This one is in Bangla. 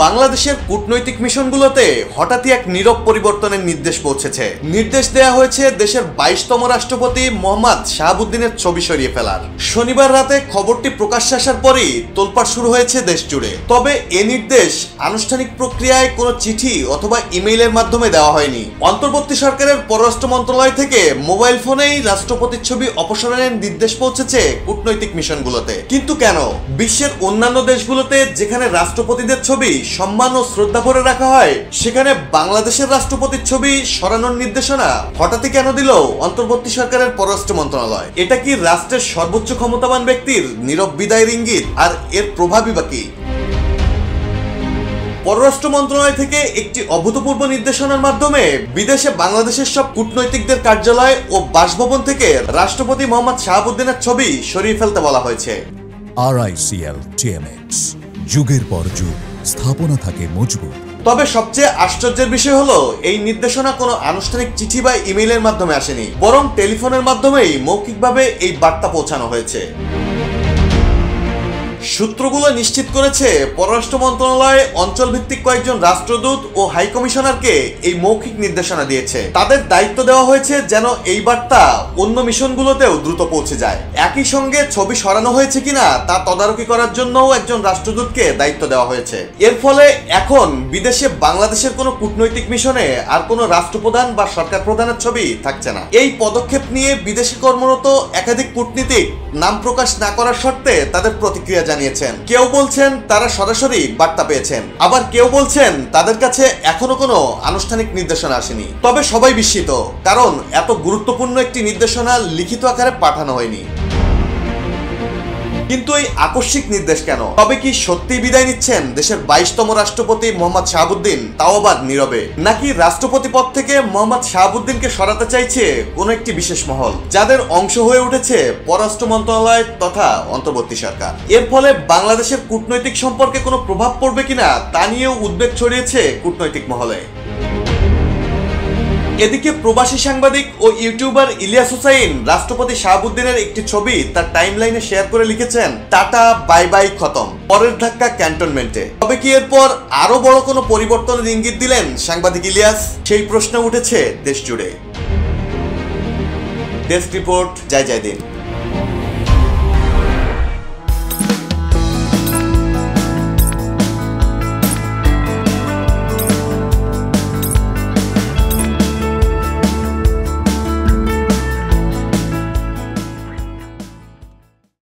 বাংলাদেশের কূটনৈতিক মিশনগুলোতে হঠাৎই এক নীরব পরিবর্তনের নির্দেশ পৌঁছেছে। নির্দেশ দেয়া হয়েছে দেশের 22তম রাষ্ট্রপতি মোহাম্মদ শাহাবুদ্দিনের ছবি সরিয়ে ফেলার। শনিবার রাতে খবরটি প্রকাশ্যে আসার পরই তোলপাড় শুরু হয়েছে দেশ জুড়ে। তবে এ নির্দেশ আনুষ্ঠানিক প্রক্রিয়ায় কোনো চিঠি অথবা ইমেইলের মাধ্যমে দেওয়া হয়নি। অন্তর্বর্তী সরকারের পররাষ্ট্র মন্ত্রণালয় থেকে মোবাইল ফোনেই রাষ্ট্রপতির ছবি অপসারণের নির্দেশ পৌঁছেছে কূটনৈতিক মিশনগুলোতে। কিন্তু কেন? বিশ্বের অন্যান্য দেশগুলোতে যেখানে রাষ্ট্রপতিদের ছবি সম্মান ও শ্রদ্ধা ভরে রাখা হয়, সেখানে বাংলাদেশের রাষ্ট্রপতির ছবি সরানোর নির্দেশনা হঠাৎই কেন দিল অন্তর্বর্তী সরকারের পররাষ্ট্র মন্ত্রণালয়? এটা কি রাষ্ট্রের সর্বোচ্চ ক্ষমতাবান ব্যক্তির নীরব বিদায়ের ইঙ্গিত? আর এর প্রভাবই বা কি? পররাষ্ট্র মন্ত্রণালয় থেকে একটি অভূতপূর্ব নির্দেশনার মাধ্যমে বিদেশে বাংলাদেশের সব কূটনৈতিকদের কার্যালয় ও বাসভবন থেকে রাষ্ট্রপতি মোহাম্মদ শাহাবুদ্দিনের ছবি সরিয়ে ফেলতে বলা হয়েছে। RICL TMX, যুগের পর যুগ স্থাপনা থাকে মজবুত। তবে সবচেয়ে আশ্চর্যের বিষয় হলো, এই নির্দেশনা কোনো আনুষ্ঠানিক চিঠি বা ইমেইলের মাধ্যমে আসেনি, বরং টেলিফোনের মাধ্যমেই মৌখিকভাবে এই বার্তা পৌঁছানো হয়েছে। সূত্রগুলো নিশ্চিত করেছে পররাষ্ট্র মন্ত্রণালয় অঞ্চলভিত্তিক কয়েকজন রাষ্ট্রদূত ও হাইকমিশনারকে এই মৌখিক নির্দেশনা দিয়েছে। তাদের দায়িত্ব দেওয়া হয়েছে যেন এই বার্তা অন্য মিশনগুলোতেও দ্রুত পৌঁছে যায়। একই সঙ্গে ছবি সরানো হয়েছে কিনা তা তদারকি করার জন্যও একজন রাষ্ট্রদূতকে দায়িত্ব দেওয়া হয়েছে। এর ফলে এখন বিদেশে বাংলাদেশের কোনো কূটনৈতিক মিশনে আর কোনো রাষ্ট্রপ্রধান বা সরকার প্রধানের ছবি থাকছে না। এই পদক্ষেপ নিয়ে বিদেশে কর্মরত একাধিক কূটনীতিক নাম প্রকাশ না করার শর্তে তাদের প্রতিক্রিয়া জানিয়েছেন। কেউ বলছেন তারা সরাসরি বার্তা পেয়েছেন, আবার কেউ বলছেন তাদের কাছে এখনো কোনো আনুষ্ঠানিক নির্দেশনা আসেনি। তবে সবাই বিস্মিত, কারণ এত গুরুত্বপূর্ণ একটি নির্দেশনা লিখিত আকারে পাঠানো হয়নি। কিন্তু এই আকস্মিক নির্দেশ কেন? তবে কি সত্যি বিদায় নিচ্ছেন দেশের 22তম রাষ্ট্রপতি মোহাম্মদ শাহাবুদ্দিন, তাও আবার নীরবে? নাকি রাষ্ট্রপতি পদ থেকে মোহাম্মদ শাহাবুদ্দিনকে সরাতে চাইছে কোন একটি বিশেষ মহল, যাদের অংশ হয়ে উঠেছে পররাষ্ট্র মন্ত্রণালয় তথা অন্তর্বর্তী সরকার? এর ফলে বাংলাদেশের কূটনৈতিক সম্পর্কে কোনো প্রভাব পড়বে কিনা তা নিয়েও উদ্বেগ ছড়িয়েছে কূটনৈতিক মহলে। এদিকে প্রবাসী সাংবাদিক ও ইউটিউবার ইলিয়াস হুসাইন রাষ্ট্রপতি শাহাবুদ্দিনের একটি ছবি তার টাইমলাইনে শেয়ার করে লিখেছেন, টাটা বাই বাই খতম, পরের ধাক্কা ক্যান্টনমেন্টে। তবে কি এরপর আরো বড় কোনো পরিবর্তনের ইঙ্গিত দিলেন সাংবাদিক ইলিয়াস? সেই প্রশ্ন উঠেছে দেশ জুড়ে। ডেস্ক রিপোর্ট, জয় জয় দিন।